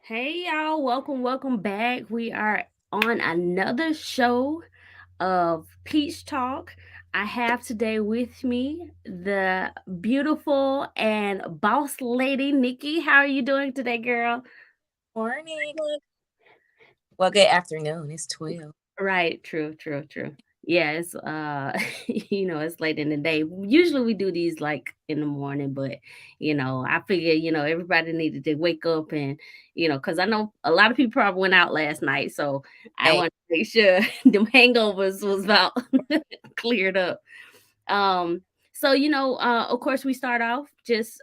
Hey y'all, welcome back. We are on another show of Peach Talk. I have today with me the beautiful and boss lady Nikki. How are you doing today, girl? Morning. Well, good afternoon. It's 12. Right, true. Yeah, it's it's late in the day. Usually we do these like in the morning, but I figure, everybody needed to wake up and, because I know a lot of people probably went out last night, so I Hey, want to make sure them hangovers was about cleared up. Um, so of course we start off just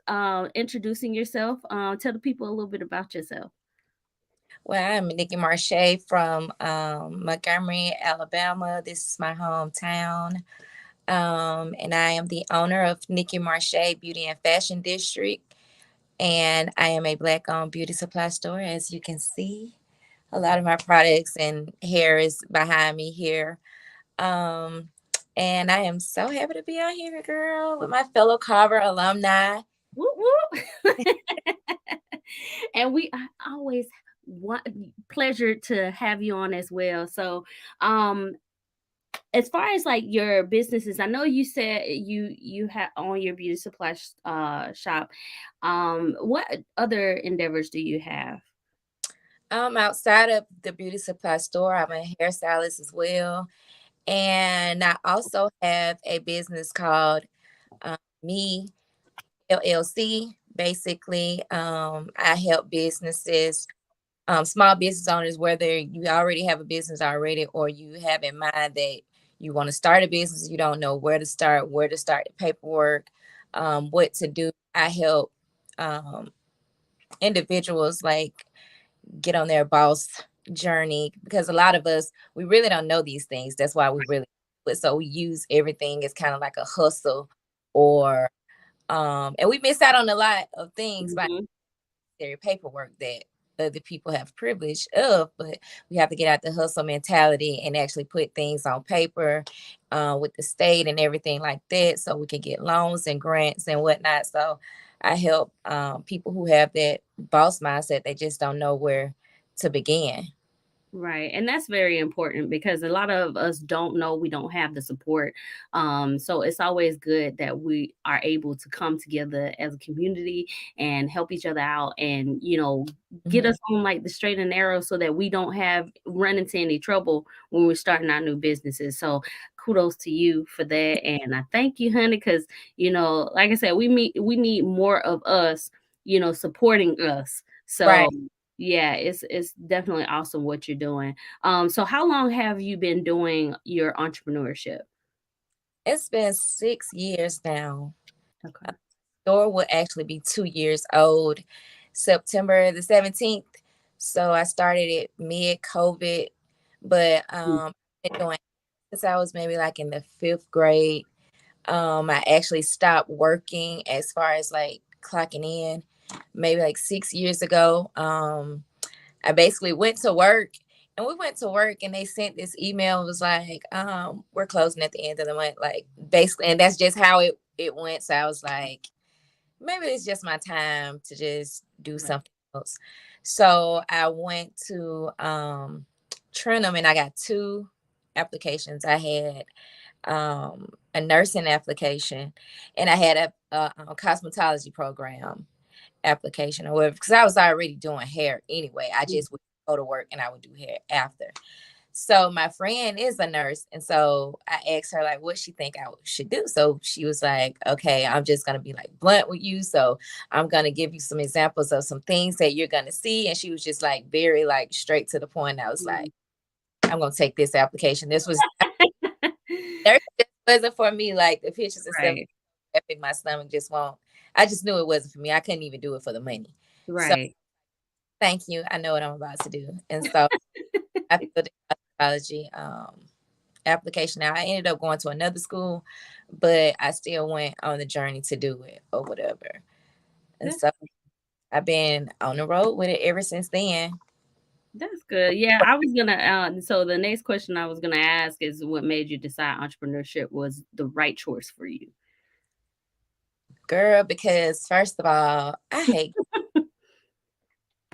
introducing yourself. Tell the people a little bit about yourself. well, I'm Neke Marche from Montgomery, Alabama. This is my hometown. And I am the owner of Neke Marche Beauty and Fashion District. And I am a black owned beauty supply store, as you can see. A lot of my products and hair is behind me here. Um, and I am so happy to be on here, girl, with my fellow Carver alumni. Whoop, whoop. And we I always want pleasure to have you on as well. So, um, as far as like your businesses, I know you said you have on your beauty supply shop. What other endeavors do you have? Outside of the beauty supply store, I'm a hairstylist as well. And I also have a business called Me LLC. Basically, I help businesses, small business owners, whether you already have a business already or you have in mind that you want to start a business, you don't know where to start the paperwork, what to do. I help um, individuals like get on their boss journey because a lot of us we really don't know these things. That's why we really but so we use everything as kind of like a hustle or and we miss out on a lot of things by Mhm. their paperwork that other people have privilege of, but we have to get out the hustle mentality and actually put things on paper with the state and everything like that so we can get loans and grants and whatnot. So I help people who have that boss mindset. They just don't know where to begin. Right. And that's very important because a lot of us don't know, we don't have the support. So it's always good that we are able to come together as a community and help each other out and, get Mhm. us on like the straight and narrow so that we don't have run into any trouble when we're starting our new businesses. So kudos to you for that. And I thank you, honey, because like I said, we need more of us, supporting us. Right. So yeah, it's definitely awesome what you're doing. So how long have you been doing your entrepreneurship? It's been 6 years now. Okay. Store will actually be 2 years old, September the 17th. So I started it mid COVID, but I've been doing it since I was maybe like in the fifth grade. I actually stopped working as far as like clocking in maybe like 6 years ago. I basically went to work and we went to work and they sent this email. It was like, we're closing at the end of the month. Like basically, and that's just how it went. So I was like, maybe it's just my time to just do Right. something else. So I went to Trenum and I got two applications. I had a nursing application and I had a cosmetology program application or whatever because I was already doing hair anyway. I Mm. just would go to work and I would do hair after. So my friend is a nurse, and so I asked her like what she think I should do. So she was like, "Okay, I'm just gonna be like blunt with you. So I'm gonna give you some examples of some things that you're gonna see." And she was just like very like straight to the point. I was like, Mm. "I'm gonna take this application." This was nursing just wasn't for me. Like the pictures and stuff, Right. epic. My stomach just won't. I just knew it wasn't for me. I couldn't even do it for the money. So Right. thank you. I know what I'm about to do, and so I filled out the psychology application. Now I ended up going to another school, but I still went on the journey to do it or whatever. And That's so I've been on the road with it ever since then. that's good. Yeah, I was gonna. So the next question I was gonna ask is, what made you decide entrepreneurship was the right choice for you? Girl, because first of all, I hate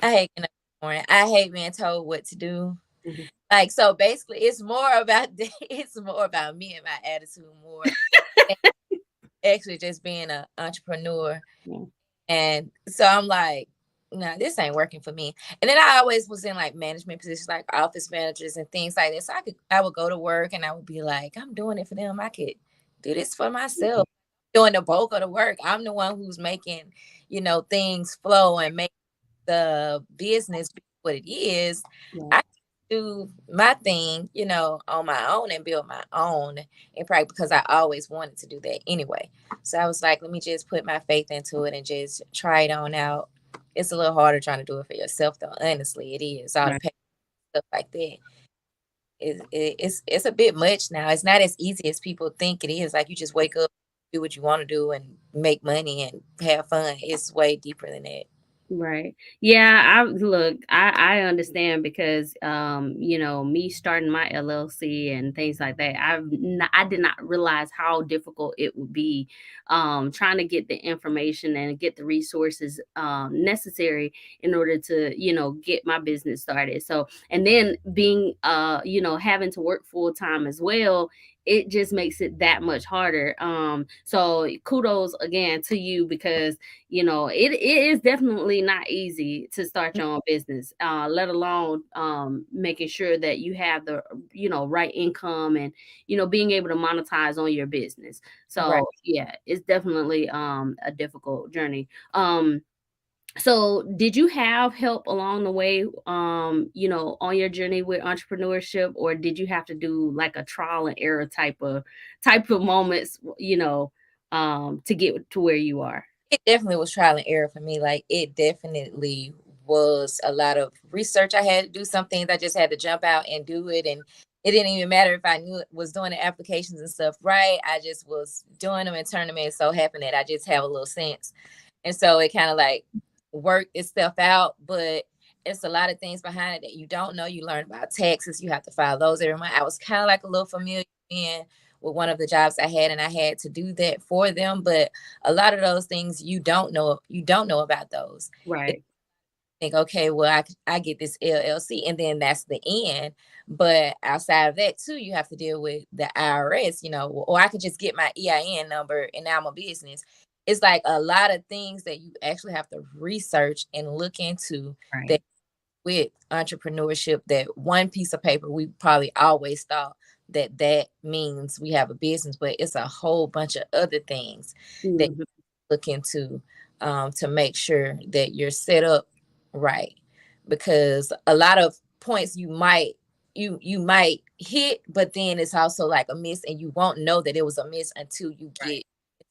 getting up. morning. I hate being told what to do. Mhm. Like, so basically it's more about it's more about me and my attitude more than actually just being an entrepreneur. Yeah. And so I'm like, no, this ain't working for me. And then I always was in like management positions, like office managers and things like this. So I would go to work and I would be like, I'm doing it for them. I could do this for myself. Doing the bulk of the work. I'm the one who's making, things flow and make the business be what it is. Right. I do my thing, on my own and build my own, and probably because I always wanted to do that anyway. So I was like, let me just put my faith into it and just try it on out. It's a little harder trying to do it for yourself, though. Honestly, it is all the Right. paper stuff like that. It's a bit much now. It's not as easy as people think it is. Like you just wake up, do what you want to do, and make money and have fun. It's way deeper than that. Right. Yeah, I look, I understand because me starting my LLC and things like that, I did not realize how difficult it would be trying to get the information and get the resources necessary in order to, get my business started. So, and then being having to work full time as well, it just makes it that much harder. So kudos again to you because it is definitely not easy to start your own business, let alone making sure that you have the right income and being able to monetize on your business. Right. So yeah, it's definitely a difficult journey. So did you have help along the way, on your journey with entrepreneurship, or did you have to do like a trial and error type of moments, to get to where you are? It definitely was trial and error for me. Like it definitely was a lot of research. I had to do some things. I just had to jump out and do it. And it didn't even matter if I knew it was doing the applications and stuff right. I just was doing them and turning them. And so happened that I just have a little sense. And so it kind of like worked itself out. But it's a lot of things behind it that you don't know. You learn about taxes. You have to file those every month. I was kind of like a little familiar in with one of the jobs I had, and I had to do that for them. But a lot of those things you don't know about those. It Right. think, okay, well, I get this LLC, and then that's the end. But outside of that too, you have to deal with the IRS, or I could just get my EIN number and now I'm a business. It's like a lot of things that you actually have to research and look into, that Right. with entrepreneurship, that one piece of paper we probably always thought that means we have a business, but it's a whole bunch of other things that Mhm. you look into, to make sure that you're set up right, because a lot of points you might hit, but then it's also like a miss, and you won't know that it was a miss until you Right. get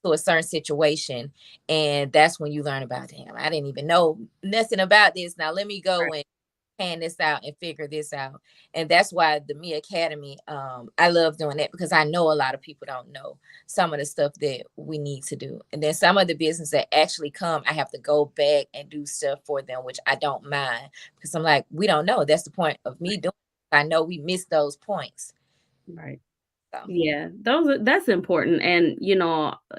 to a certain situation, and that's when you learn about, damn, I didn't even know nothing about this, now let me go Right. and pan this out and figure this out. And that's why the Me Academy, I love doing that, because I know a lot of people don't know some of the stuff that we need to do. And then some of the business that actually come, I have to go back and do stuff for them, which I don't mind, because I'm like, we don't know. That's the point of me doing it. I know we missed those points. Right. So Yeah, that's important, and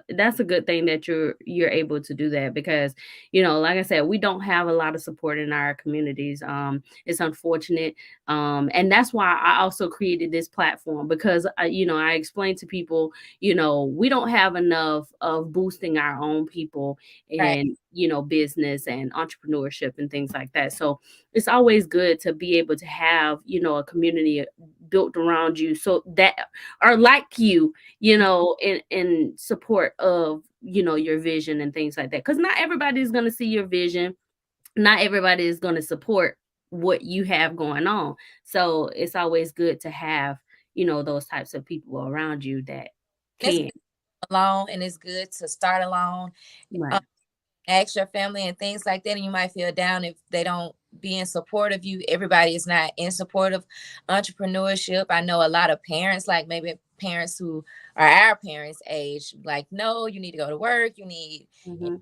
that's a good thing that you're able to do that because like I said, we don't have a lot of support in our communities. It's unfortunate, and that's why I also created this platform because I explained to people, we don't have enough of boosting our own people right. in business and entrepreneurship and things like that. So it's always good to be able to have a community built around you so that are like you, in support of, your vision and things like that. Because not everybody is going to see your vision. Not everybody is going to support what you have going on. So it's always good to have, those types of people around you that It's can. good alone, and it's good to start alone. Right. Ask your family and things like that, and you might feel down if they don't be in support of you. Everybody is not in support of entrepreneurship. I know a lot of parents, like maybe parents who are our parents age, like, no, you need to go to work, you need Hmm.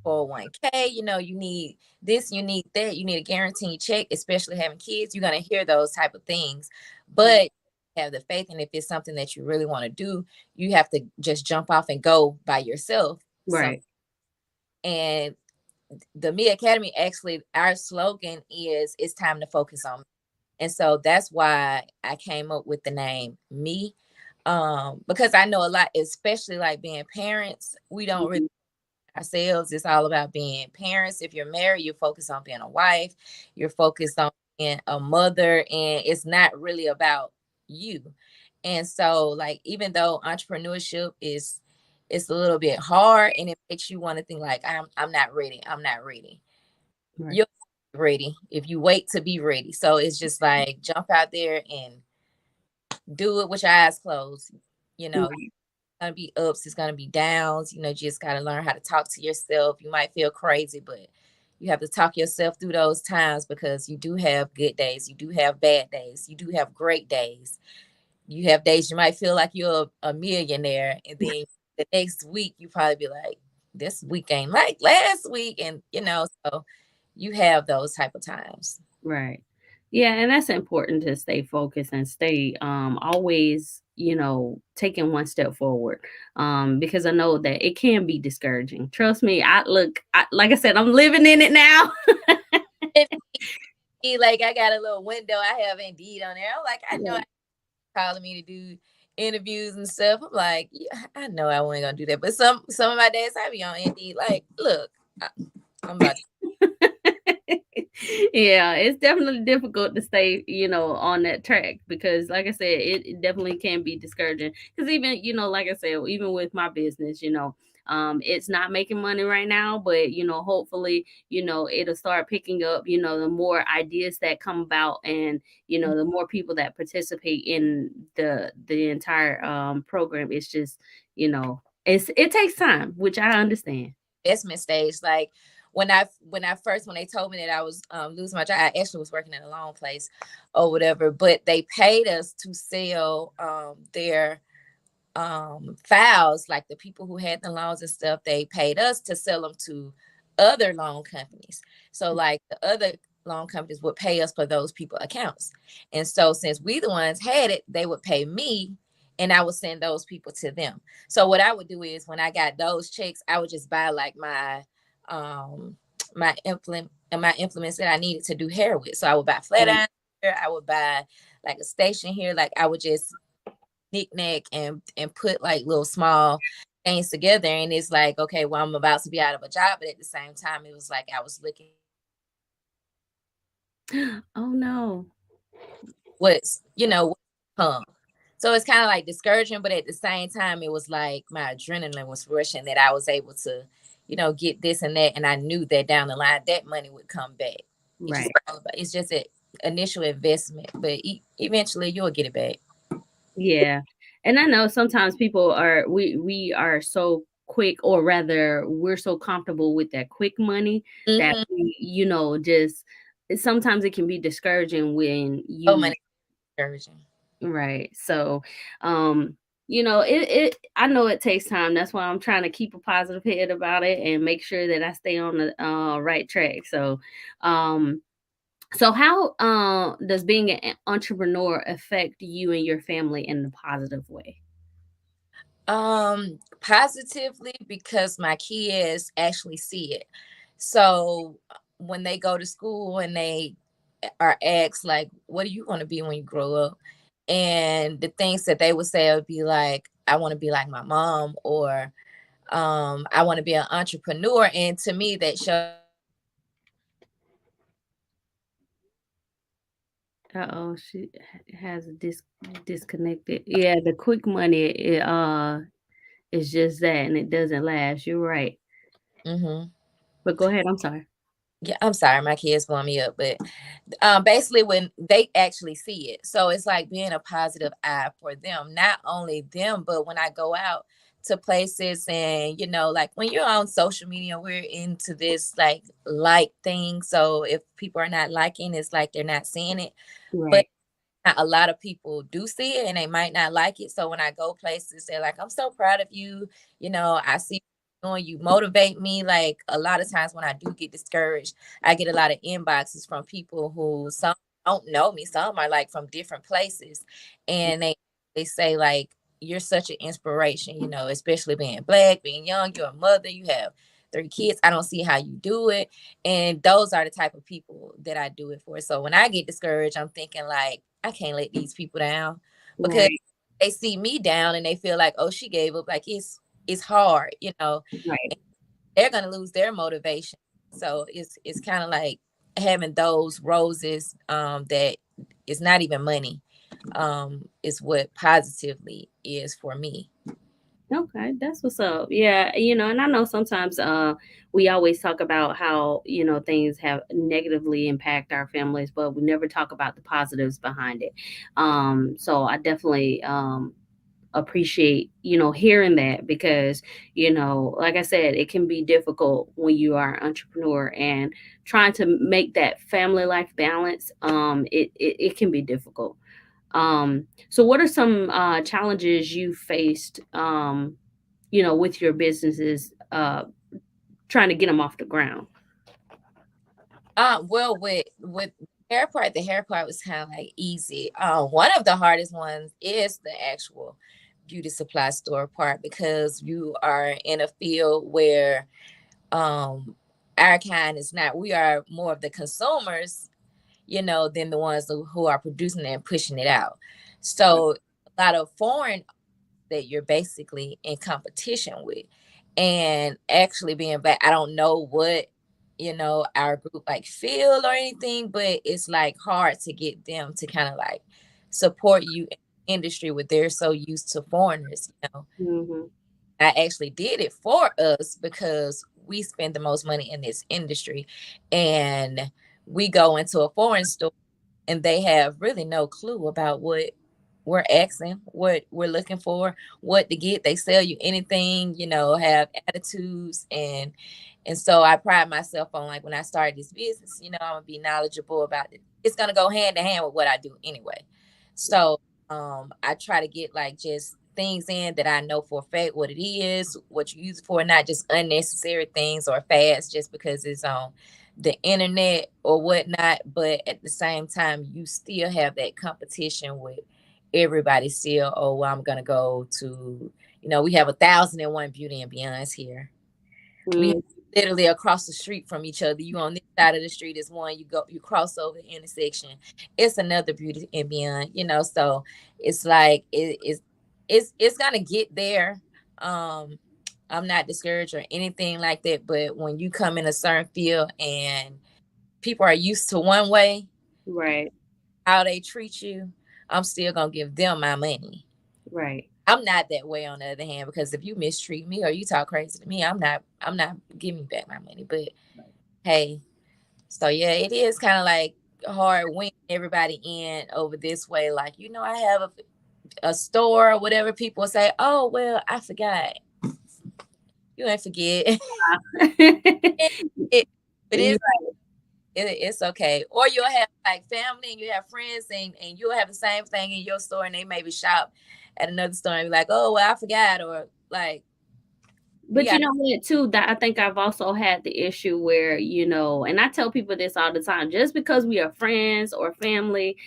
401k, you need this, you need that, you need a guaranteed check, especially having kids. You're going to hear those type of things, Right. but have the faith, and if it's something that you really want to do, you have to just jump off and go by yourself. So, Right. and the Me Academy, actually, our slogan is "It's time to focus on me." And so that's why I came up with the name Me. Because I know a lot, especially like being parents, we don't really Mhm. ourselves. It's all about being parents. If you're married, you're focused on being a wife, you're focused on being a mother, and it's not really about you. And so, like, even though entrepreneurship is, it's a little bit hard and it makes you want to think like I'm not ready. I'm not ready. Right. You're ready if you wait to be ready. So it's just like jump out there and do it with your eyes closed. You know, Right. gonna be ups, it's gonna be downs. You know, you just gotta learn how to talk to yourself. You might feel crazy, but you have to talk yourself through those times, because you do have good days, you do have bad days, you do have great days. You have days you might feel like you're a millionaire, and then the next week you probably be like, this week ain't like last week, and so you have those type of times. Right. Yeah, and that's important to stay focused and stay always, taking one step forward. Because I know that it can be discouraging. Trust me, like I said, I'm living in it now. And like I got a little window, I have Indeed on there. I'm like, I know Right. calling me to do interviews and stuff. I'm like, yeah, I know I wasn't gonna do that. But some of my days I be on Indeed. Like, look, I'm about to. Yeah, it's definitely difficult to stay, on that track because, like I said, it definitely can be discouraging. Because even, like I said, even with my business, it's not making money right now, but hopefully, it'll start picking up. The more ideas that come about, and the more people that participate in the entire program. It's just, it takes time, which I understand. Investment stage. Like when they told me that I was losing my job, I actually was working in a loan place or whatever, but they paid us to sell their files, like the people who had the loans and stuff, they paid us to sell them to other loan companies. So like the other loan companies would pay us for those people accounts. And so since we the ones had it, they would pay me and I would send those people to them. So what I would do is when I got those checks, I would just buy like um my implements that I needed to do hair with. So I would buy flat Right. iron here, I would buy like a station here, like I would just knick-knack and put like little small things together. And it's like, okay, well, I'm about to be out of a job, but at the same time it was like I was looking Oh no. what's what's to come. So it's kind of like discouraging, but at the same time it was like my adrenaline was rushing, that I was able to get this and that, and I knew that down the line that money would come back. It's just Right. all about, it's just an initial investment, but eventually you'll get it back. Yeah. And I know sometimes people are we are so quick, or rather we're so comfortable with that quick money that Hmm. we, just sometimes it can be discouraging when Oh, you money discouraging. right. So, it I know it takes time. That's why I'm trying to keep a positive head about it and make sure that I stay on the right track. Um so how does being an entrepreneur affect you and your family in a positive way? Positively, because my kids actually see it. So when they go to school and they are asked like, what do you want to be when you grow up? And the things that they would say would be like, I want to be like my mom, or I want to be an entrepreneur. And to me that shows Uh-oh, she has a disconnected. Yeah, the quick money is just that, and it doesn't last. You're right. Mhm. But go ahead, I'm sorry. Yeah, I'm sorry, my kids warm me up, but basically when they actually see it, so it's like being a positive eye for them, not only them, but when I go out to places, and like when you're on social media, we're into this like thing. So if people are not liking, it's like they're not seeing it. But Right. a lot of people do see it and they might not like it. So when I go places, they're like, I'm so proud of you. I see you doing, you motivate me. Like a lot of times when I do get discouraged, I get a lot of inboxes from people who some don't know me, some are like from different places. And they say like, you're such an inspiration, especially being black, being young, you're a mother, you have 3 kids. I don't see how you do it. And those are the type of people that I do it for. So when I get discouraged, I'm thinking like, I can't let these people down, because Right. they see me down and they feel like, oh, she gave up. Like it's hard, Right. they're gonna lose their motivation. So it's kind of like having those roses, that is not even money, is what positively is for me. Okay, that's what's up. Yeah, and I know sometimes we always talk about how, things have negatively impact our families, but we never talk about the positives behind it. So I definitely appreciate, hearing that because, like I said, it can be difficult when you are an entrepreneur and trying to make that family life balance. It can be difficult. So what are some challenges you faced, with your businesses, trying to get them off the ground? Well, with the hair part was kind of like easy. One of the hardest ones is the actual beauty supply store part, because you are in a field where, um our kind is not. We are more of the consumers, than the ones who are producing it and pushing it out. So a lot of foreign that you're basically in competition with. And actually being back, I don't know what, our group like feel or anything, but it's like hard to get them to kind of like support you in the industry where they're so used to foreigners. Mhm. I actually did it for us because we spend the most money in this industry, and we go into a foreign store and they have really no clue about what we're asking, what we're looking for, what to get. They sell you anything, have attitudes, and so I pride myself on, like, when I started this business, I'm gonna be knowledgeable about it. It's gonna go hand in hand with what I do anyway. So I try to get like just things in that I know for a fact what it is, what you use it for, not just unnecessary things or fads just because it's on the internet or whatnot. But at the same time, you still have that competition with everybody still. Oh, well, I'm gonna go to, we have 1,001 Beauty and Beyonds here. We have Mm. literally across the street from each other. You on this side of the street is one. You cross over the intersection, it's another Beauty and Beyond. So it's like it's gonna get there. Um, I'm not discouraged or anything like that, but when you come in a certain field and people are used to one way, Right. how they treat you, I'm still gonna give them my money. Right. I'm not that way on the other hand, because if you mistreat me or you talk crazy to me, I'm not giving you back my money. But hey, so yeah, it is kind of like hard when everybody in over this way. Like, I have a store or whatever. People say, oh, well, I forgot. You ain't forget. it, it, but You it's okay. Or you'll have like family and you have friends, and you'll have the same thing in your store and they maybe shop at another store and be like, oh, well, I forgot. Or like, we But you got. know what, too, that I think I've also had the issue where, and I tell people this all the time, just because we are friends or family,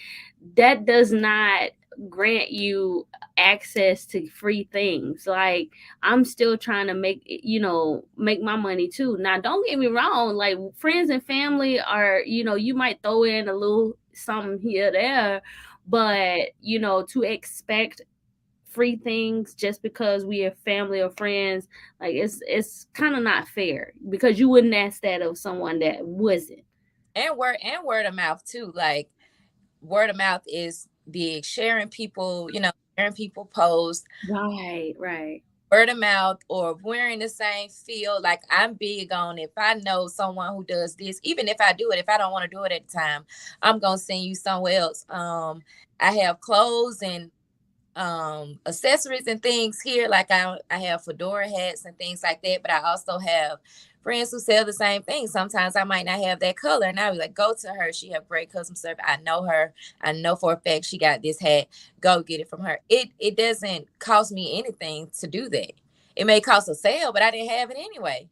that does not grant you access to free things. Like, I'm still trying to make my money too. Now, don't get me wrong, like, friends and family are, you might throw in a little something here, there, but, to expect free things just because we are family or friends, like, it's kind of not fair because you wouldn't ask that of someone that wasn't. And word of mouth too. Like, word of mouth is big. Sharing people posts, Right, right, word of mouth, or if we're in the same field. Like, I'm big on, if I know someone who does this, even if I do it, if I don't want to do it at the time, I'm gonna send you somewhere else. I have clothes and accessories and things here. Like, I have fedora hats and things like that, but I also have friends who sell the same thing. Sometimes I might not have that color, and I'll be like, go to her, she have great custom service. I know her, I know for a fact she got this hat, go get it from her. It doesn't cost me anything to do that. It may cost a sale, but I didn't have it anyway.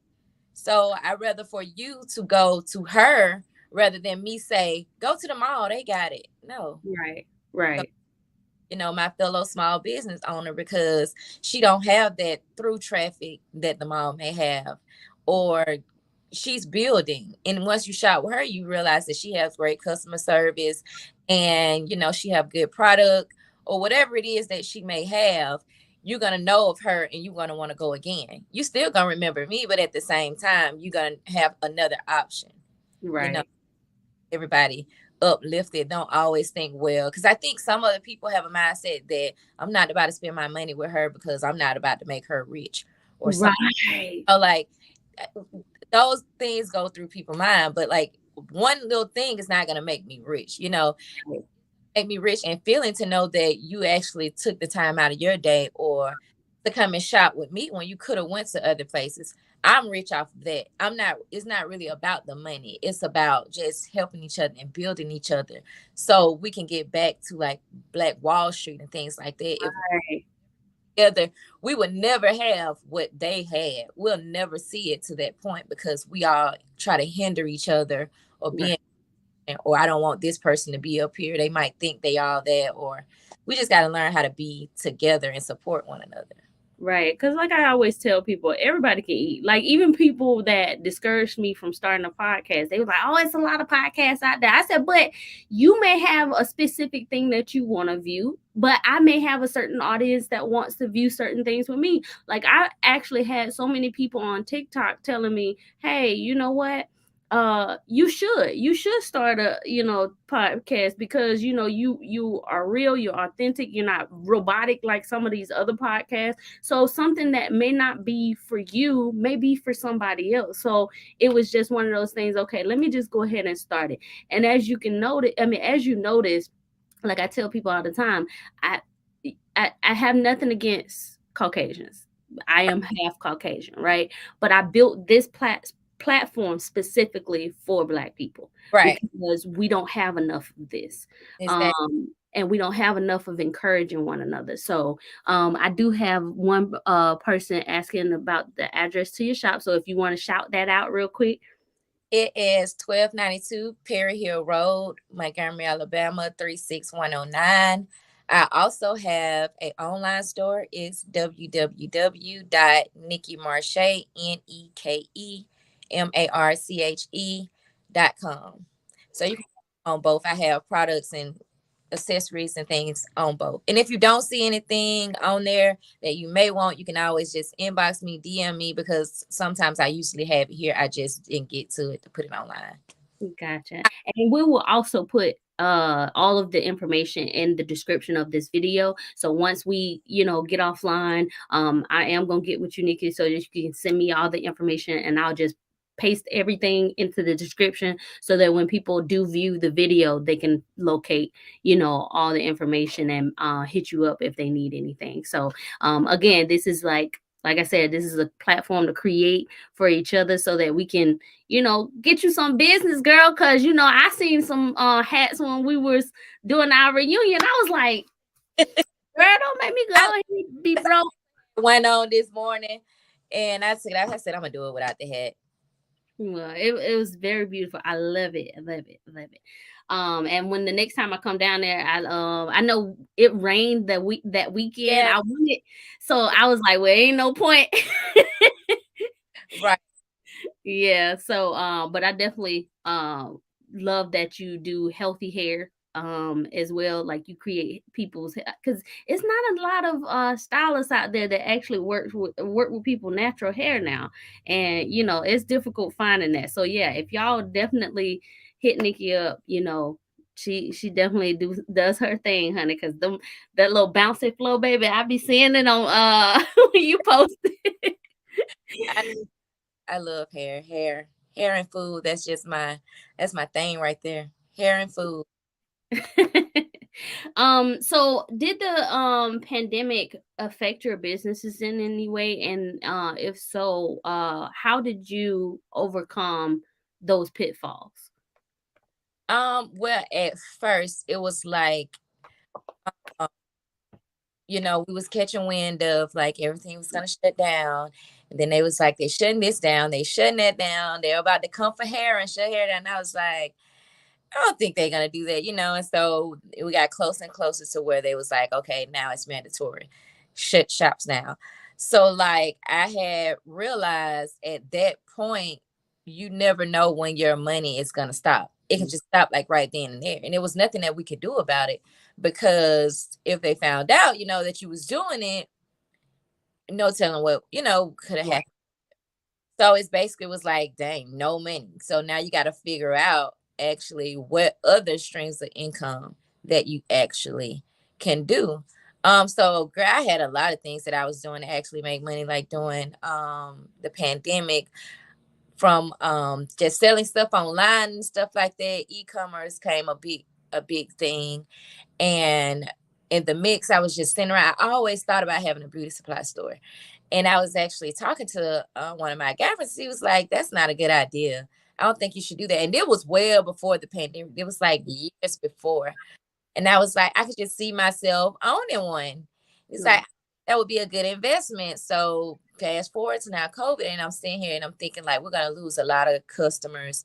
So I rather for you to go to her rather than me say, go to the mall, they got it. No, right, right, my fellow small business owner, because she don't have that through traffic that the mall may have. or she's building. And once you shop with her, you realize that she has great customer service, and she have good product, or whatever it is that she may have. You're gonna know of her, and you're gonna want to go again. You still gonna remember me, but at the same time, you're gonna have another option. You know, Right. everybody uplifted don't always think well, because I think some other people have a mindset that I'm not about to spend my money with her because I'm not about to make her rich or something. Right. Like, those things go through people's mind, but like, one little thing is not gonna make me rich. Make me rich and feeling to know that you actually took the time out of your day or to come and shop with me when you could have went to other places. I'm rich off of that. I'm not It's not really about the money. It's about just helping each other and building each other, so we can get back to like Black Wall Street and things like that. If Right. together, we would never have what they had. We'll never see it to that point because we all try to hinder each other, or Right. being, or I don't want this person to be up here. They might think they all that, or we just got to learn how to be together and support one another. Right. Cause like I always tell people, everybody can eat. Like even people that discouraged me from starting a podcast, they was like, "Oh, it's a lot of podcasts out there." I said, "But you may have a specific thing that you want to view, but I may have a certain audience that wants to view certain things with me." Like I actually had so many people on TikTok telling me, "Hey, you know what? You should start a podcast because you are real, you're authentic, you're not robotic like some of these other podcasts, so something that may not be for you may be for somebody else." So it was just one of those things. Okay, let me just go ahead and start it. And as you can notice, as you notice, like I tell people all the time, I I have nothing against Caucasians. I am half Caucasian, right? But I built this platform specifically for Black people Right. because we don't have enough of this. Exactly. And we don't have enough of encouraging one another. So I do have one person asking about the address to your shop. So if you want to shout that out real quick. It is 1292 Perry Hill Road, Montgomery, Alabama 36109. I also have an online store. It's www.nekemarche, NEKEMARCHE.com. So you can on both. I have products and accessories and things on both. And if you don't see anything on there that you may want, you can always just inbox me, DM me, because sometimes I usually have it here. I just didn't get to it to put it online. Gotcha. And we will also put all of the information in the description of this video. So once we, get offline, I am gonna get with you, Nikki, so that you can send me all the information and I'll just paste everything into the description so that when people do view the video, they can locate, all the information and hit you up if they need anything. So again, this is like I said, this is a platform to create for each other so that we can get you some business, girl. Cause I seen some hats when we was doing our reunion. I was like, girl, don't make me I go and be broke. went on this morning, and I said I'm gonna do it without the hat. Well, it was very beautiful. I love it. I love it. I love it. And when the next time I come down there, I know it rained that weekend. Yeah, I wanted, so I was like, well, ain't no point. right. Yeah, so but I definitely love that you do healthy hair as well, like you create people's because it's not a lot of stylists out there that actually work with people natural hair now, and it's difficult finding that. So yeah, if y'all definitely hit Nikki up, she definitely does her thing, honey, because them that little bouncy flow, baby, I be seeing it on when you post. I I love hair and food. That's my thing right there. Hair and food. So did the pandemic affect your businesses in any way? And if so, how did you overcome those pitfalls? Well, at first it was like, um, we was catching wind of like everything was gonna shut down. And then they was like, they shutting this down, they shutting that down, they're about to come for hair and shut hair down. And I was like, I don't think they're gonna do that. And so we got closer and closer to where they was like, okay, now it's mandatory. Shut shops now. So like I had realized at that point, you never know when your money is gonna stop. It can just stop like right then and there. And there was nothing that we could do about it because if they found out, that you was doing it, no telling what, could have Right. happened. So it's basically was like, dang, no money. So now you got to figure out actually what other streams of income that you actually can do. So girl, I had a lot of things that I was doing to actually make money, like during the pandemic, from just selling stuff online and stuff like that. E-commerce came a big thing. And in the mix, I was just sitting around. I always thought about having a beauty supply store. And I was actually talking to one of my guy friends. He was like, that's not a good idea. I don't think you should do that. And it was well before the pandemic. It was like years before. And I was like, I could just see myself owning one. It's like, Right. that would be a good investment. So fast forward to now COVID, and I'm sitting here and I'm thinking like we're gonna lose a lot of customers,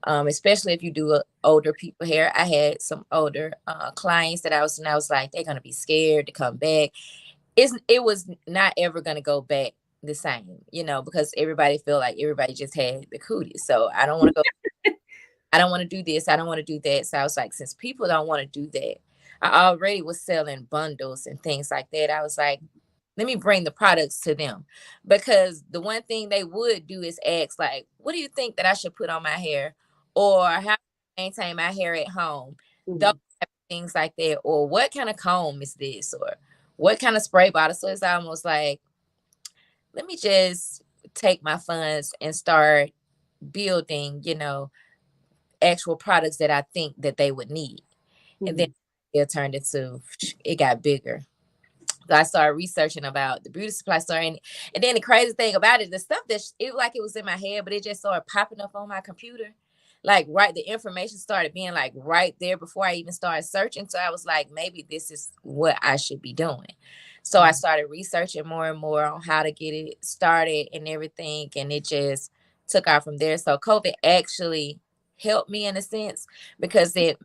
especially if you do older people hair. I had some older clients that I was like, they're gonna be scared to come back. It was not ever gonna go back the same, because everybody feel like everybody just had the cooties. So I don't want to do this. I don't want to do that. So I was like, since people don't want to do that, I already was selling bundles and things like that. I was like, let me bring the products to them. Because the one thing they would do is ask, like, what do you think that I should put on my hair? Or how to maintain my hair at home? Those Mhm. type of things like that. Or what kind of comb is this? Or what kind of spray bottle? So it's almost like, let me just take my funds and start building, actual products that I think that they would need. And then Mhm. it turned into, it got bigger. So I started researching about the beauty supply store, and then the crazy thing about it, the stuff that it like it was in my head, but it just started popping up on my computer. Like right, the information started being like right there before I even started searching. So I was like, maybe this is what I should be doing. So I Mhm. started researching more and more on how to get it started and everything, and it just took off from there. So COVID actually helped me in a sense because it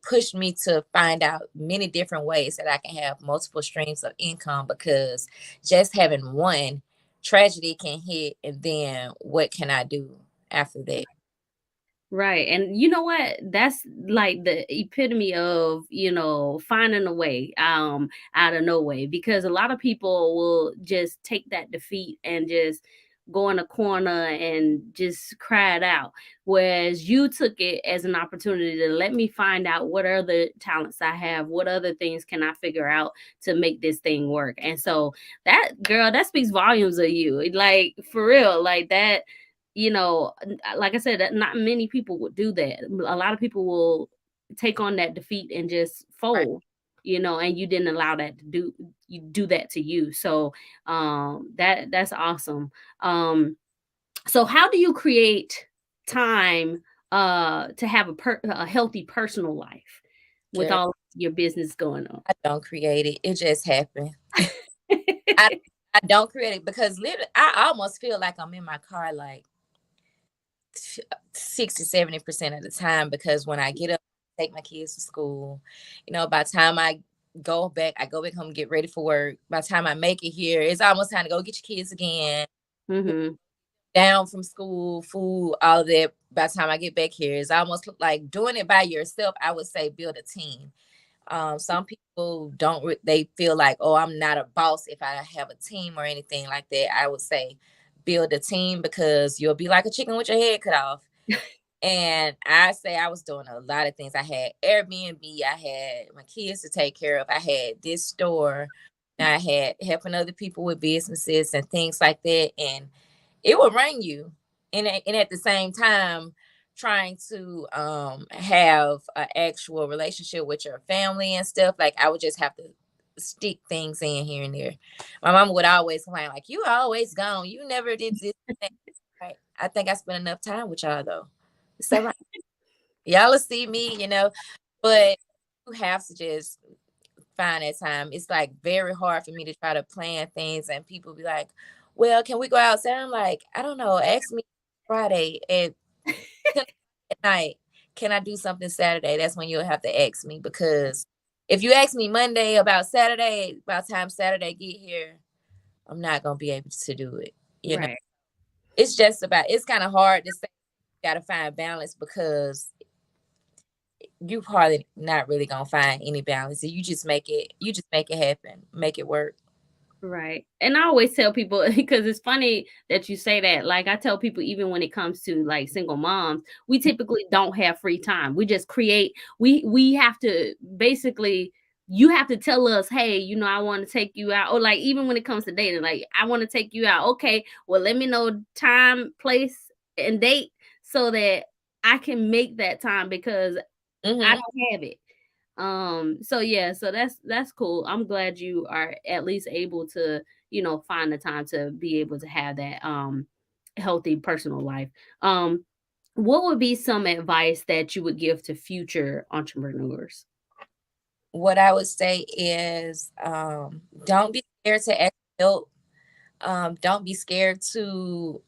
pushed me to find out many different ways that I can have multiple streams of income, because just having one, tragedy can hit, and then what can I do after that? Right. And you know what? That's like the epitome of, finding a way out of no way, because a lot of people will just take that defeat and just go in a corner and just cry it out. Whereas you took it as an opportunity to let me find out what other talents I have, what other things can I figure out to make this thing work. And so that girl, that speaks volumes of you. Like for real, like that like I said, that not many people would do that. A lot of people will take on that defeat and just Right. fold, and you didn't allow that to do that to you. So that's awesome. So how do you create time to have a healthy personal life with Girl, all your business going on? I don't create it. It just happened. I I don't create it because literally I almost feel like I'm in my car like 60-70% of the time, because when I get up, take my kids to school, by the time I go back home, get ready for work. By the time I make it here, it's almost time to go get your kids again, Mhm. down from school, food, all of that. By the time I get back here, it's almost like doing it by yourself. I would say build a team. Some people don't, they feel like, oh, I'm not a boss if I have a team or anything like that. I would say build a team, because you'll be like a chicken with your head cut off. And I say I was doing a lot of things. I had Airbnb, I had my kids to take care of, I had this store, I had helping other people with businesses and things like that. And it will ring you. And at the same time, trying to have an actual relationship with your family and stuff, like I would just have to stick things in here and there. My mom would always complain, like, you always gone. You never did this. Right. I think I spent enough time with y'all though. It's all right. Y'all will see me, but you have to just find that time. It's like very hard for me to try to plan things, and people be like, well, can we go outside? I'm like, I don't know. Ask me Friday at 10 at night. Can I do something Saturday? That's when you'll have to ask me, because if you ask me Monday about Saturday, by the time Saturday get here, I'm not gonna be able to do it. You know, Right. it's just about, it's kind of hard to say you got to find balance because you probably not really gonna find any balance. You just make it happen, make it work. Right. And I always tell people because it's funny that you say that. Like I tell people even when it comes to like single moms, we typically don't have free time. We just create we have to basically you have to tell us, "Hey, I want to take you out." Or like even when it comes to dating, like I want to take you out. Okay, well, let me know time, place, and date so that I can make that time because I Hmm. don't have it. So yeah, so that's cool. I'm glad you are at least able to, find the time to be able to have that healthy personal life. What would be some advice that you would give to future entrepreneurs? What I would say is, don't be scared to ask for help. Don't be scared to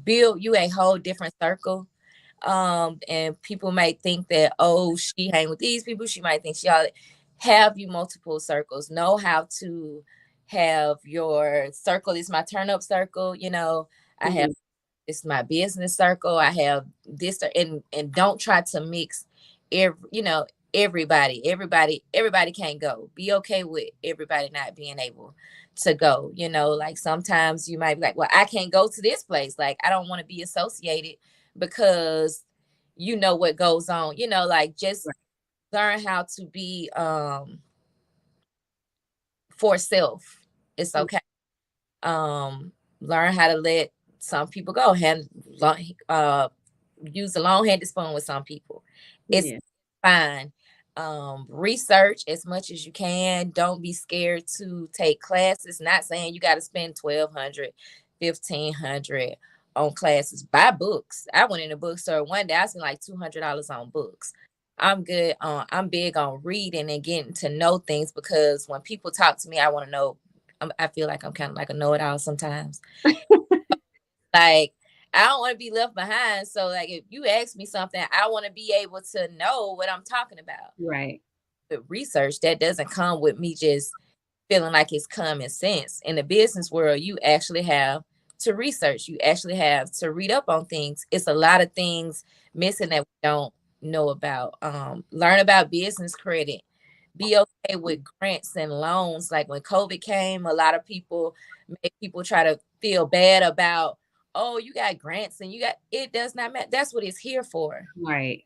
build you a whole different circle. And people might think that, oh, she hang with these people. She might think she ought to have you multiple circles. Know how to have your circle. Is my turn up circle. I have, Mhm. it's my business circle. I have this, and don't try to mix every, everybody can't go. Be okay with everybody not being able to go. Like sometimes you might be like, well, I can't go to this place. Like I don't want to be associated because you know what goes on. Like just Right. learn how to be for self. It's Mm. okay. Learn how to let some people go. Uh use a long-handed spoon with some people. It's Yeah. fine. Research as much as you can. Don't be scared to take classes. Not saying you got to spend 1,200, 1,500 on classes. Buy books. I went in a bookstore one day. I spent like $200 on books. I'm big on reading and getting to know things because when people talk to me, I want to know. I feel like I'm kind of like a know-it-all sometimes. Like I don't want to be left behind. So like if you ask me something, I want to be able to know what I'm talking about. Right. With research, that doesn't come with me just feeling like it's common sense. In the business world, you actually have to research. You actually have to read up on things. It's a lot of things missing that we don't know about. Learn about business credit. Be okay with grants and loans. Like when COVID came, a lot of people made people try to feel bad about, oh, you got grants and you got, it does not matter. That's what it's here for. Right.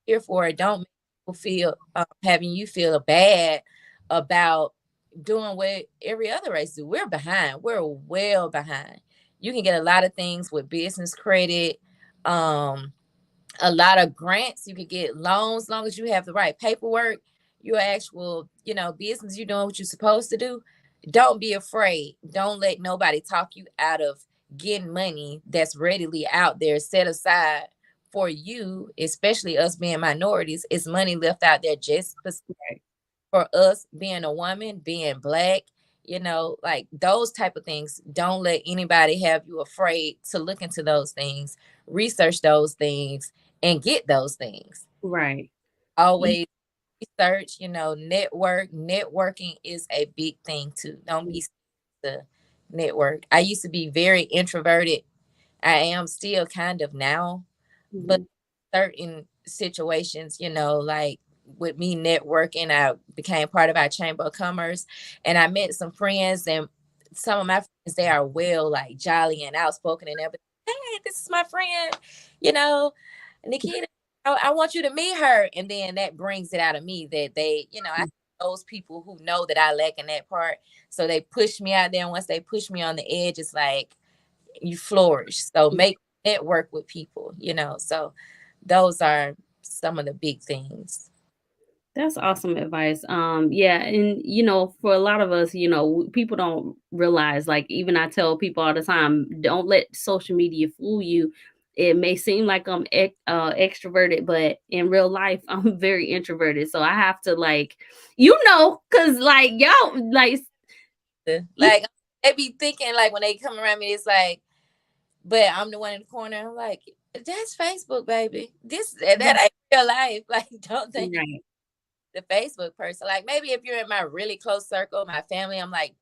Here for it. Don't make people feel, having you feel bad about doing what every other race do. We're behind. We're well behind. You can get a lot of things with business credit. Um, a lot of grants. You could get loans as long as you have the right paperwork, your actual, business, you're doing what you're supposed to do. Don't be afraid. Don't let nobody talk you out of getting money that's readily out there set aside for you, especially us being minorities. It's money left out there just Right. for us being a woman, being black, like those type of things. Don't let anybody have you afraid to look into those things, research those things, and get those things. Right. Y- Always research, networking is a big thing too. Don't be scared to network. I used to be very introverted. I am still kind of now, but mhm. certain situations, like with me networking, I became part of our chamber of commerce and I met some friends, and some of my friends, they are well like jolly and outspoken and everything. Hey, this is my friend, you know, Nikita. I want you to meet her. And then that brings it out of me that they, I those people who know that I lack in that part. So they push me out there. And once they push me on the edge, it's like you flourish. So make network with people, So those are some of the big things. That's awesome advice. Yeah, and for a lot of us, people don't realize. Like, even I tell people all the time, don't let social media fool you. It may seem like I'm extroverted, but in real life, I'm very introverted. So I have to cause like y'all, like, you Like they be thinking like when they come around me, it's like, but I'm the one in the corner. I'm like, that's Facebook, baby. That ain't real life. Like, don't think right, the Facebook person. Like maybe if you're in my really close circle, my family, I'm like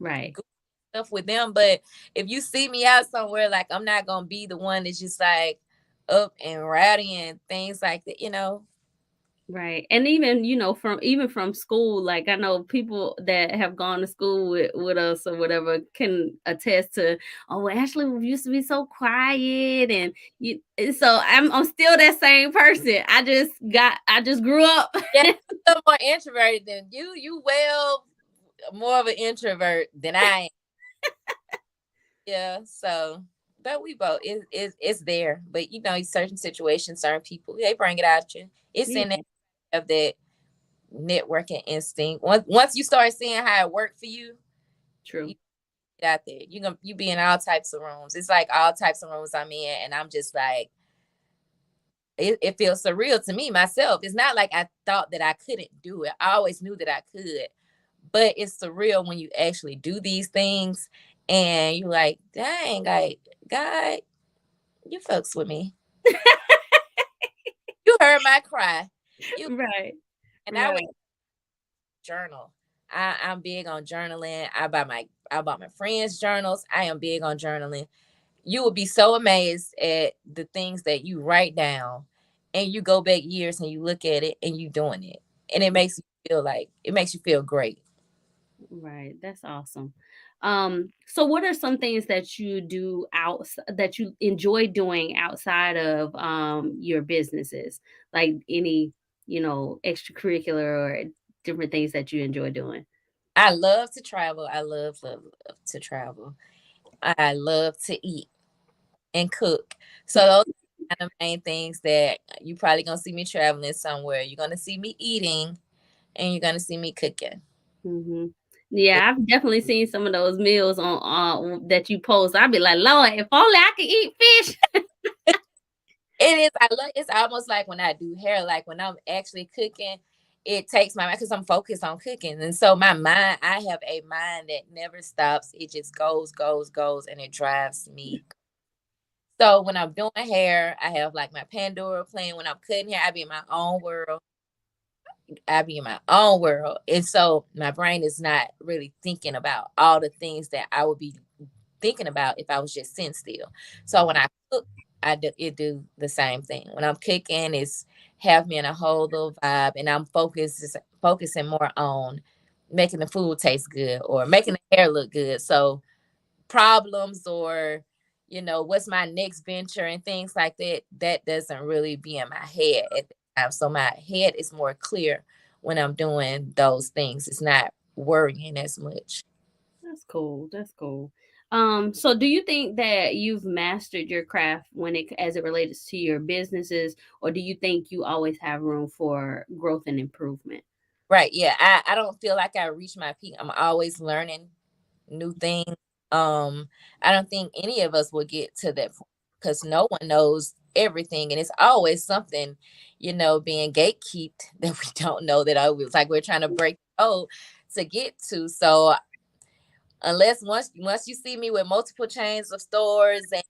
right, goofy stuff with them. But if you see me out somewhere, like I'm not gonna be the one that's just like up and rowdy and things like that, you know. Right. And even, from school, like I know people that have gone to school with us or whatever can attest to, oh, Ashley used to be so quiet and so I'm still that same person. I just grew up. Yeah, I'm a little more introverted than you. You well more of an introvert than I am. Yeah, so but we both it's there. But you know, certain situations, certain people, they bring it out you. It's in there Yeah, of that networking instinct. Once you start seeing how it worked for you, true. you get out there. You be in all types of rooms. It's like all types of rooms I'm in, and I'm just like it feels surreal to me myself. It's not like I thought that I couldn't do it. I always knew that I could, but it's surreal when you actually do these things and you're like, dang, like God, you fucks with me. You heard my cry. You Right. and I went Right. journal. I'm big on journaling. I bought my friends journals. I am big on journaling. You will be so amazed at the things that you write down and you go back years and you look at it and you doing it. And it makes you feel great. Right. That's awesome. So what are some things that you do that you enjoy doing outside of your businesses? Like any, extracurricular or different things that you enjoy doing? I love to travel. I love to travel. I love to eat and cook. So those are kind of main things that you probably gonna see me traveling somewhere. You're gonna see me eating and you're gonna see me cooking. Hmm. Yeah, I've definitely seen some of those meals on that you post. I'd be like, Lord, if only I could eat fish. It is. I love. It's almost like when I do hair. Like when I'm actually cooking, it takes my mind because I'm focused on cooking, and so my mind. I have a mind that never stops. It just goes, goes, goes, and it drives me. So when I'm doing hair, I have like my Pandora playing. When I'm cutting hair, I be in my own world. I be in my own world, and so my brain is not really thinking about all the things that I would be thinking about if I was just sitting still. So when I cook, do the same thing. When I'm cooking, it's have me in a whole little vibe, and I'm focusing more on making the food taste good or making the hair look good. So problems or what's my next venture and things like that, that doesn't really be in my head at the time. So my head is more clear when I'm doing those things. It's not worrying as much. That's cool. That's cool. So do you think that you've mastered your craft as it relates to your businesses, or do you think you always have room for growth and improvement? Right. Yeah. I don't feel like I reach my peak. I'm always learning new things. I don't think any of us will get to that point because no one knows everything. And it's always something, being gatekept that we don't know that always like we're trying to break code to get to. So unless once you see me with multiple chains of stores and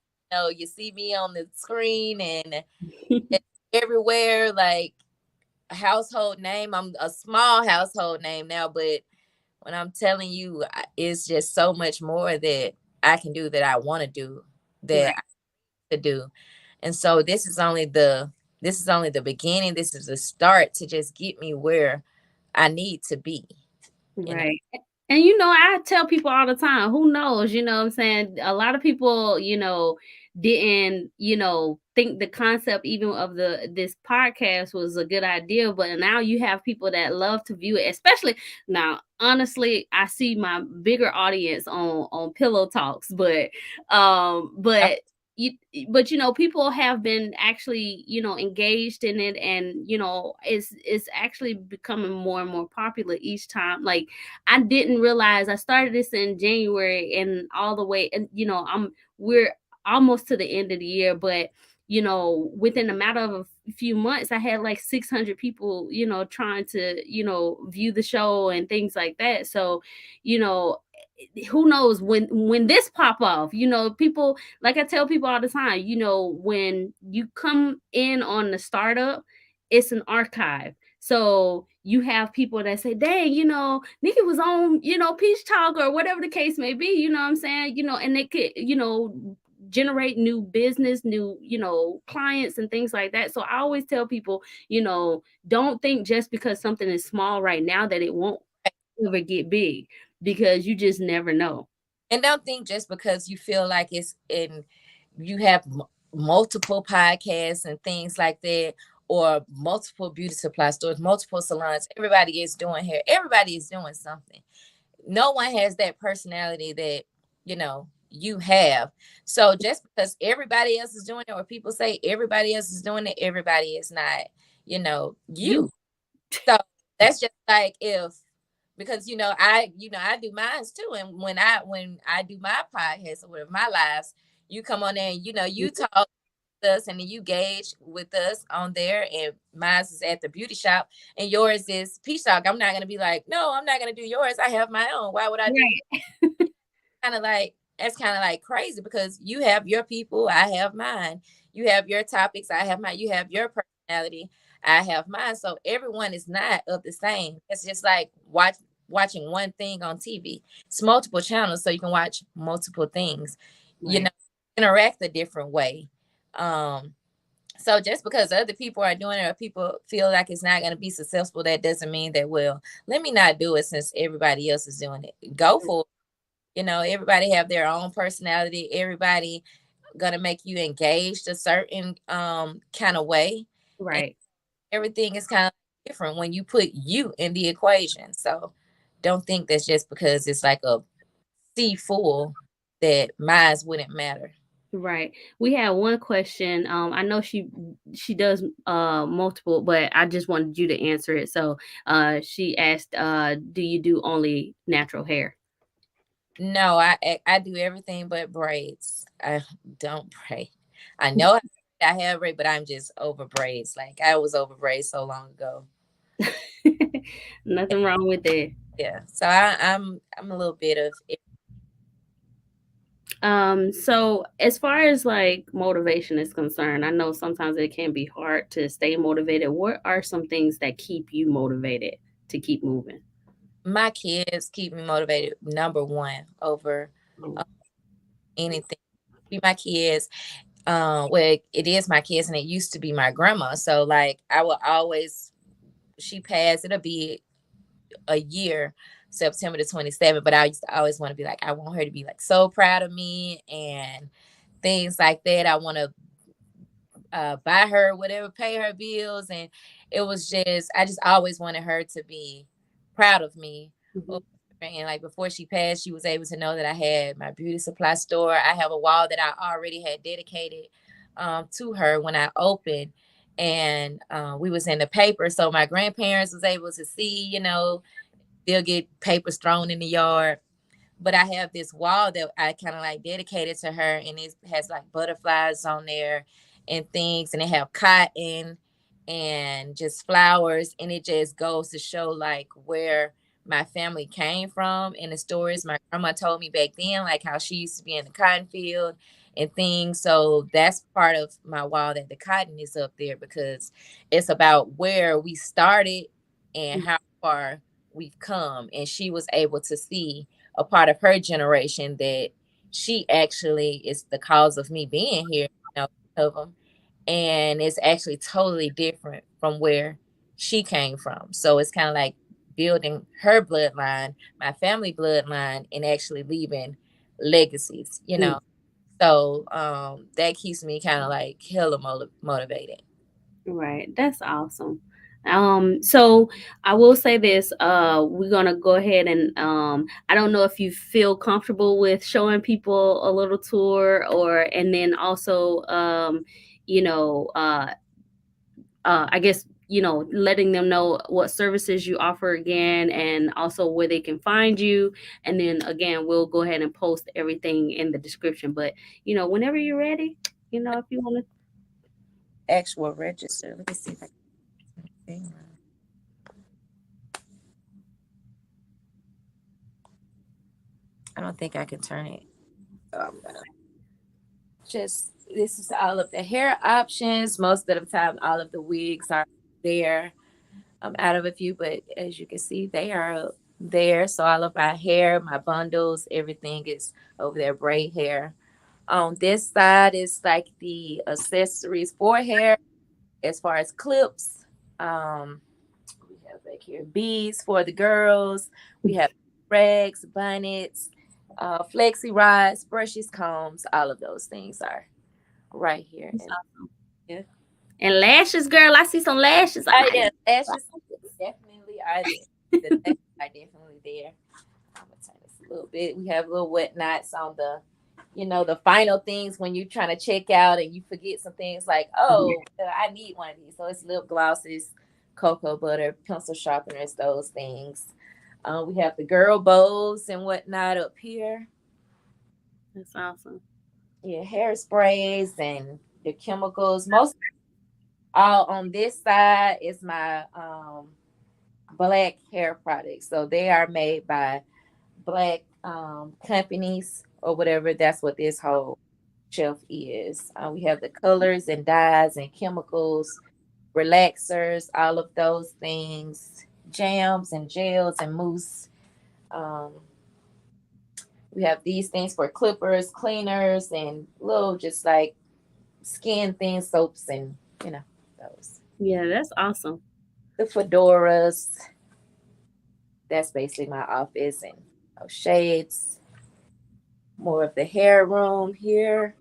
you see me on the screen and it's everywhere, like a household name. I'm a small household name now, but when I'm telling you, it's just so much more that I can do that I want to do that Right. I to do. And so this is only the beginning. This is the start to just get me where I need to be. You know, Right. And I tell people all the time, who knows, what I'm saying? A lot of people, didn't, think the concept even of this podcast was a good idea, but now you have people that love to view it, especially now, honestly, I see my bigger audience on Pillow Talks, I'm but you but people have been actually engaged in it, and it's actually becoming more and more popular each time. Like, I didn't realize I started this in January, and all the way, and we're almost to the end of the year, but within a matter of a few months, I had like 600 people, trying to, view the show and things like that. So, you know, who knows when this pop off, people, like I tell people all the time, when you come in on the startup, it's an archive. So you have people that say, dang, Nikki was on, Peach Talk or whatever the case may be, you know what I'm saying? And they could, generate new business, new, clients and things like that. So I always tell people, don't think just because something is small right now that it won't ever get big, because you just never know. And don't think just because you feel like it's in, you have multiple podcasts and things like that, or multiple beauty supply stores, multiple salons. Everybody is doing hair. Everybody is doing something. No one has that personality that you have. So just because everybody else is doing it, or people say everybody else is doing it, everybody is not. You You. So that's just like if, because I do mine too, and when I do my podcast or whatever, my lives, you come on there and you talk with us, and then you gauge with us on there, and mine is at the beauty shop and yours is Peace Talk. I'm not gonna be like, no, I'm not gonna do yours. I have my own. Why would I do right, kind of like that's kind of like crazy, because you have your people, I have mine. You have your topics, I have mine. You have your personality, I have mine. So everyone is not of the same. It's just like watching one thing on TV. It's multiple channels, so you can watch multiple things. You know, right, interact a different way. Um, so just because other people are doing it, or people feel like it's not going to be successful, that doesn't mean that, well, let me not do it since everybody else is doing it. Go for it. Everybody have their own personality. Everybody gonna make you engaged a certain kind of way, and right. everything is kind of different when you put you in the equation. So don't think that's just because it's like a sea full that mine wouldn't matter. Right. We had one question. I know she does multiple, but I just wanted you to answer it. So she asked, do you do only natural hair? No, I do everything but braids. I don't braid. I know I have braid, but I'm just over braids. Like I was over braids so long ago. Nothing wrong with that. Yeah, so I'm a little bit of So as far as like motivation is concerned, I know sometimes it can be hard to stay motivated. What are some things that keep you motivated to keep moving? my kids keep me motivated, number one, over Oh, uh, anything. Be my kids. Well, it is my kids, and it used to be my grandma. So like I will always, she passed. It'll be a year, September the 27th. But I used to always want to be like, I want her to be like so proud of me and things like that. I want to buy her whatever, pay her bills, and it was just I just always wanted her to be proud of me. mhm, And like before she passed, she was able to know that I had my beauty supply store. I have a wall that I already had dedicated to her when I opened, and we was in the paper, so my grandparents was able to see. They'll get papers thrown in the yard, but I have this wall that I kind of like dedicated to her, and it has like butterflies on there and things, and it have cotton and just flowers, and it just goes to show like where my family came from and the stories my grandma told me back then, like how she used to be in the cotton field and things. So that's part of my wall, that the cotton is up there, because it's about where we started and mhm, how far we've come, and she was able to see a part of her generation that she actually is the cause of me being here, of them. And it's actually totally different from where she came from. So it's kind of like building her bloodline, my family bloodline, and actually leaving legacies. mm. So that keeps me kind of like hella motivated. Right. That's awesome. So I will say this, we're gonna go ahead and I don't know if you feel comfortable with showing people a little tour, or and then also you know, I guess, letting them know what services you offer again, and also where they can find you. And then again, we'll go ahead and post everything in the description. But whenever you're ready, if you want Actual register. Let me see if I can. I don't think I can turn it. So I'm gonna just, this is all of the hair options. Most of the time, all of the wigs are there. out of a few, but as you can see, they are there. So all of my hair, my bundles, everything is over there, braid hair. On this side is like the accessories for hair, as far as clips. We have back here beads for the girls. We have rags, bonnets, flexi rods, brushes, combs. All of those things are right here. That's And awesome. yeah, And lashes, girl. I see some lashes. I'm oh like, yeah, lashes definitely are there. The lashes are definitely there. I'm gonna turn this a little bit. We have little whatnots on the, the final things when you're trying to check out and you forget some things like, oh, I need one of these. So it's lip glosses, cocoa butter, pencil sharpeners, those things. We have the girl bows and whatnot up here. that's awesome. Yeah, hairsprays and the chemicals. Most all on this side is my black hair products. So they are made by black companies or whatever. That's what this whole shelf is. We have the colors and dyes and chemicals, relaxers, all of those things, jams and gels and mousse. Um, we have these things for clippers, cleaners, and little just like skin things, soaps, and those. Yeah, that's awesome. The fedoras. That's basically my office and shades. More of the hair room here.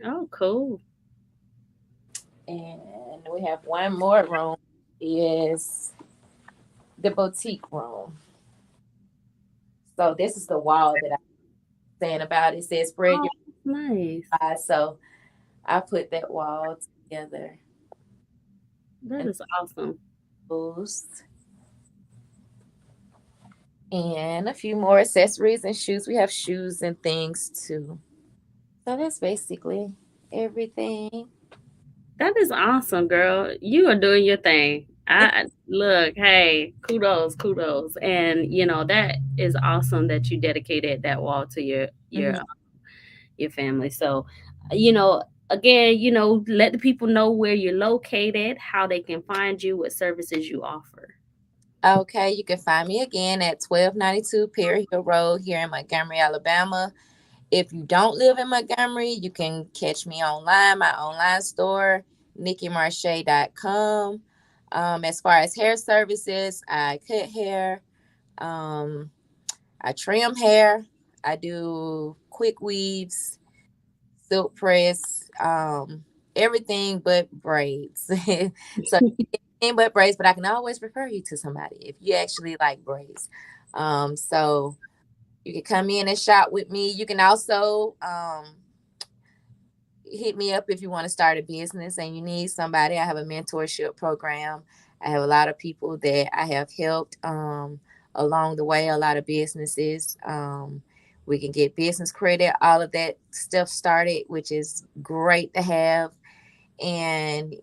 Oh, cool. And we have one more room is the boutique room. So this is the wall that I was saying about. It says spread Oh, your nice. eyes. So I put that wall together. That And is awesome. boost and a few more accessories and shoes. We have shoes and things too. So that's basically everything. That is awesome, girl. You are doing your thing. I look, hey, kudos, kudos. And that is awesome that you dedicated that wall to Mhm. your family. So, again, let the people know where you're located, how they can find you, what services you offer. Okay, you can find me again at 1292 Perry Hill Road here in Montgomery, Alabama. If you don't live in Montgomery, you can catch me online, my online store, NekeMarche.com. As far as hair services, I cut hair, um, I trim hair, I do quick weaves, silk press, everything but braids. So anything but braids, but I can always refer you to somebody if you actually like braids. So you can come in and shop with me. You can also hit me up if you want to start a business and you need somebody. I have a mentorship program. I have a lot of people that I have helped along the way, a lot of businesses. We can get business credit, all of that stuff started, which is great to have. And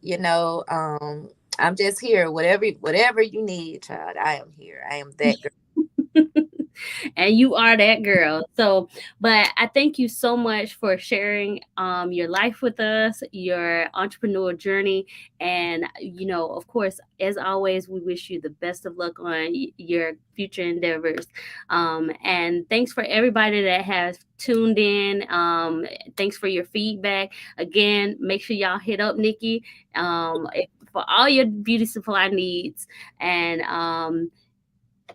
I'm just here. Whatever you need, child, I am here. I am that girl. And you are that girl. So, but I thank you so much for sharing your life with us, your entrepreneurial journey, and of course, as always, we wish you the best of luck on your future endeavors. And thanks for everybody that has tuned in. Thanks for your feedback. Again, make sure y'all hit up Nikki for all your beauty supply needs. And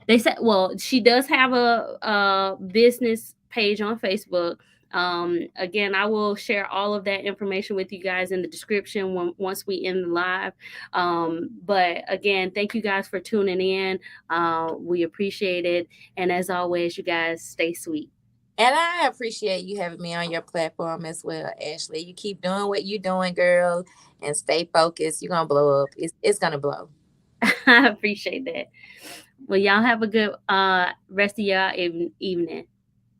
they said, well, she does have a business page on Facebook. Again, I will share all of that information with you guys in the description once we end the live. But again, thank you guys for tuning in. We appreciate it. And as always, you guys stay sweet. And I appreciate you having me on your platform as well, Ashley. You keep doing what you're doing, girl, and stay focused. You're gonna blow up. It's gonna blow. I appreciate that. Well, y'all have a good rest of y'all evening.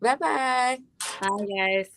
Bye bye. Bye, guys.